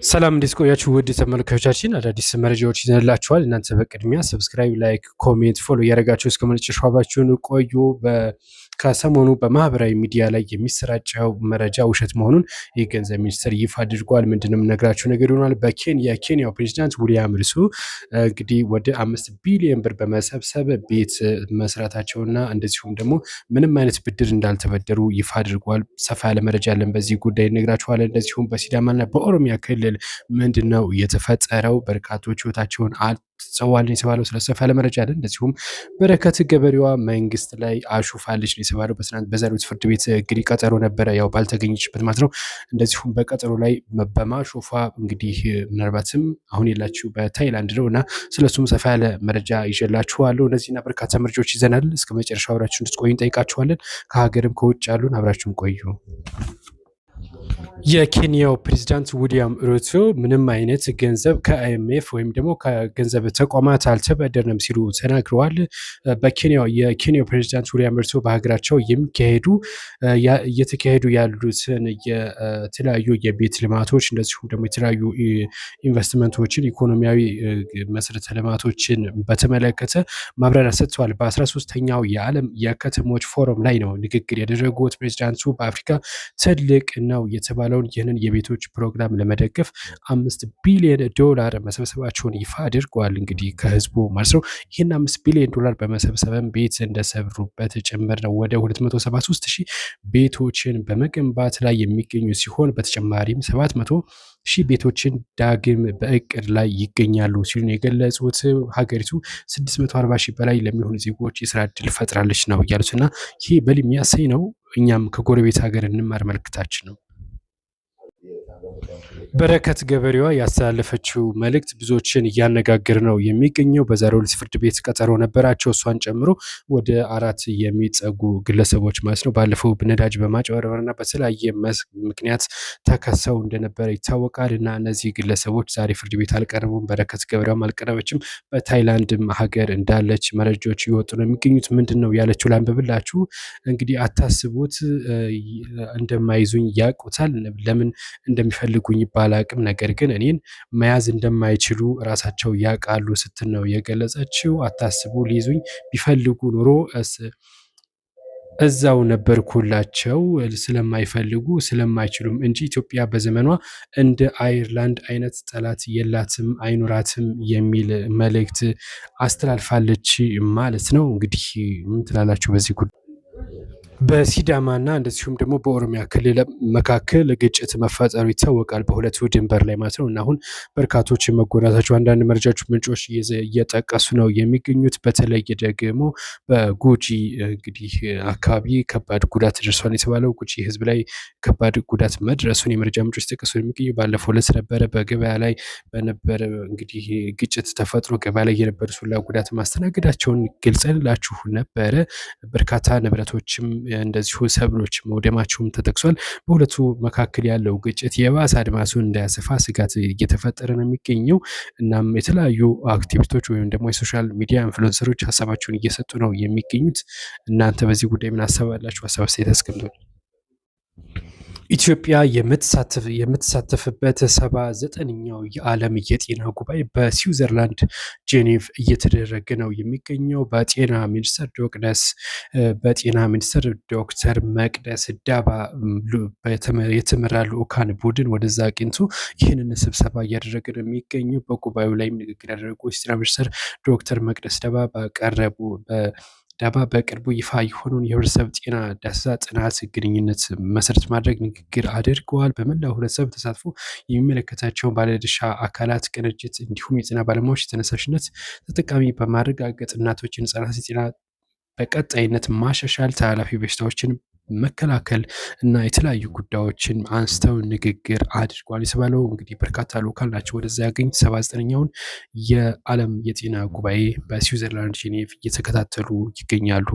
ሰላም እንዴት ቆያችሁ? ውድ ተመልካቾቻችን አዳዲስ መረጃዎች ይዘንላችኋል። እናንተ በቅድሚያ ሰብስክራይብ፣ ላይክ፣ ኮሜንት፣ ፎሎ እያደረጋችሁ እስከ መጨረሻው አብራችሁን ቆዩ። ከሰሞኑ በማህበራዊ ሚዲያ ላይ የሚሰራጨው መረጃ ውሸት መሆኑን የገንዘብ ሚኒስቴር ይፋ አድርጓል። ምንድነው የምነግራችሁ ነገር ይሆናል። የኬንያው ፕሬዚዳንት ዊሊያም ሩቶ እንግዲህ ወደ 5 ቢሊዮን ብር በመሰብሰብ ቤት መስራታቸውና እንደዚሁም ደግሞ ምንም አይነት ብድር እንዳልተበደሩ ይፋ አድርጓል። ሰፋ ያለ መረጃ አለን በዚህ ጉዳይ እነግራችኋለን። እንደዚሁም በሲዳማና በኦሮሚያ ክልል ምንድነው የተፈጠረው? በርካቶች ህይወታቸውን አጥተዋል የተባለው ስለሰፋ ያለ መረጃ አለን። እንደዚሁም በረከት ገበሬዋ መንግስት ላይ አሹፋለች ነው የተባለው። በዛሬው ፍርድ ቤት እንግዲህ ቀጠሮ ነበረ፣ ያው ባልተገኘችበት ማለት ነው። እንደዚሁም በቀጠሮ ላይ በማሾፋ እንግዲህ ምናልባትም አሁን የላችሁ በታይላንድ ነው እና ስለሱም ሰፋ ያለ መረጃ ይዤላችኋለሁ። እነዚህና በርካታ መረጃዎች ይዘናል። እስከ መጨረሻ አብራችሁ እንድትቆዩ እንጠይቃችኋለን። ከሀገርም ከውጭ ያሉን አብራችሁን ቆዩ። የኬንያው ፕሬዚዳንት ዊሊያም ሩቶ ምንም አይነት ገንዘብ ከአይኤምኤፍ ወይም ደግሞ ከገንዘብ ተቋማት አልተበደርንም ሲሉ ተናግረዋል። የኬንያው ፕሬዚዳንት ዊሊያም ሩቶ በሀገራቸው እየተካሄዱ ያሉትን የተለያዩ የቤት ልማቶች እንደዚሁም ደግሞ የተለያዩ ኢንቨስትመንቶችን፣ ኢኮኖሚያዊ መሰረተ ልማቶችን በተመለከተ ማብራሪያ ሰጥተዋል። በ13ኛው የዓለም የከተሞች ፎረም ላይ ነው ንግግር ያደረጉት። ፕሬዚዳንቱ በአፍሪካ ትልቅ ነው የተባለውን ይህንን የቤቶች ፕሮግራም ለመደገፍ $5 ቢሊዮን መሰብሰባቸውን ይፋ አድርገዋል። እንግዲህ ከህዝቡ ማለት ነው። ይህን $5 ቢሊዮን በመሰብሰብም ቤት እንደሰሩበት ጭምር ነው። ወደ 273,000 ቤቶችን በመገንባት ላይ የሚገኙ ሲሆን በተጨማሪም 700,000 ቤቶችን ዳግም በእቅድ ላይ ይገኛሉ ሲሉ የገለጹት። ሀገሪቱ 640,000 በላይ ለሚሆኑ ዜጎች የስራ እድል ፈጥራለች ነው ያሉት እና ይህ በል የሚያሰኝ ነው። እኛም ከጎረቤት ሀገር እንማር መልክታችን ነው። በረከት ገበሬዋ ያስተላለፈችው መልእክት ብዙዎችን እያነጋገረ ነው የሚገኘው። በዛሬው ዕለት ፍርድ ቤት ቀጠሮ ነበራቸው። እሷን ጨምሮ ወደ 4 የሚጠጉ ግለሰቦች ማለት ነው ባለፈው በነዳጅ በማጭበርበርና በተለያየ ምክንያት ተከሰው እንደነበረ ይታወቃል እና እነዚህ ግለሰቦች ዛሬ ፍርድ ቤት አልቀረቡም። በረከት ገበሬዋም አልቀረበችም። በታይላንድም ሀገር እንዳለች መረጃዎች እየወጡ ነው የሚገኙት። ምንድን ነው ያለችው ላንብብላችሁ። እንግዲህ አታስቡት፣ እንደማይዙኝ ያውቁታል። ለምን እንደሚፈልጉኝ ባላቅም ነገር ግን እኔን መያዝ እንደማይችሉ ራሳቸው ያውቃሉ ስትል ነው የገለጸችው። አታስቡ፣ ሊይዙኝ ቢፈልጉ ኑሮ እዛው ነበርኩላቸው፣ ስለማይፈልጉ ስለማይችሉም እንጂ ኢትዮጵያ በዘመኗ እንደ አየርላንድ አይነት ጠላት የላትም አይኖራትም የሚል መልእክት አስተላልፋለች ማለት ነው። እንግዲህ ምን ትላላችሁ በዚህ ጉዳይ? በሲዳማና እንደዚሁም ደግሞ በኦሮሚያ ክልል መካከል ግጭት መፈጠሩ ይታወቃል፣ በሁለቱ ድንበር ላይ ማለት ነው። እና አሁን በርካቶች መጎዳታቸው አንዳንድ መረጃዎች ምንጮች እየጠቀሱ ነው የሚገኙት። በተለይ ደግሞ በጉጂ እንግዲህ አካባቢ ከባድ ጉዳት ደርሷል የተባለው ጉጂ ህዝብ ላይ ከባድ ጉዳት መድረሱን የመረጃ ምንጮች ጠቀሱ የሚገኙ። ባለፈው ዕለት ነበረ በገበያ ላይ በነበረ እንግዲህ ግጭት ተፈጥሮ ገበያ ላይ የነበሩ ሁላ ጉዳት ማስተናገዳቸውን ገልጸንላችሁ ነበረ። በርካታ ንብረቶችም እንደዚሁ ሰብሎች መውደማቸውም ተጠቅሷል። በሁለቱ መካከል ያለው ግጭት የባሰ አድማሱን እንዳያሰፋ ስጋት እየተፈጠረ ነው የሚገኘው። እናም የተለያዩ አክቲቪስቶች ወይም ደግሞ የሶሻል ሚዲያ ኢንፍሉዌንሰሮች ሀሳባቸውን እየሰጡ ነው የሚገኙት። እናንተ በዚህ ጉዳይ ምን ሀሳባላችሁ? ሀሳብ አስተያየት አስቀምጡልኝ። ኢትዮጵያ የምትሳተፍበት 79ኛው የዓለም የጤና ጉባኤ በስዊዘርላንድ ጄኔቭ እየተደረገ ነው የሚገኘው። በጤና ሚኒስትር ዶክተር መቅደስ ዳባ የተመራ ልዑካን ቡድን ወደዛ አቅንቶ ይህንን ስብሰባ እያደረገ ነው የሚገኘው። በጉባኤው ላይ ንግግር ያደረጉ የጤና ሚኒስትር ዶክተር መቅደስ ዳባ በቅርቡ ይፋ የሆነውን የህብረተሰብ ጤና ዳሰሳ ጥናት ግንኙነት መሰረት ማድረግ ንግግር አድርገዋል። በመላው ህብረተሰብ ተሳትፎ የሚመለከታቸውን ባለድርሻ አካላት ቅንጅት እንዲሁም የጤና ባለሙያዎች ተነሳሽነት ተጠቃሚ በማረጋገጥ እናቶችን ህጻናት ጤና በቀጣይነት ማሻሻል፣ ተላላፊ በሽታዎችን መከላከል እና የተለያዩ ጉዳዮችን አንስተው ንግግር አድርጓል የተባለው እንግዲህ በርካታ ሎካል ናቸው ወደዛ ያገኝ 79ኛውን የዓለም የጤና ጉባኤ በስዊዘርላንድ ጄኔቭ እየተከታተሉ ይገኛሉ።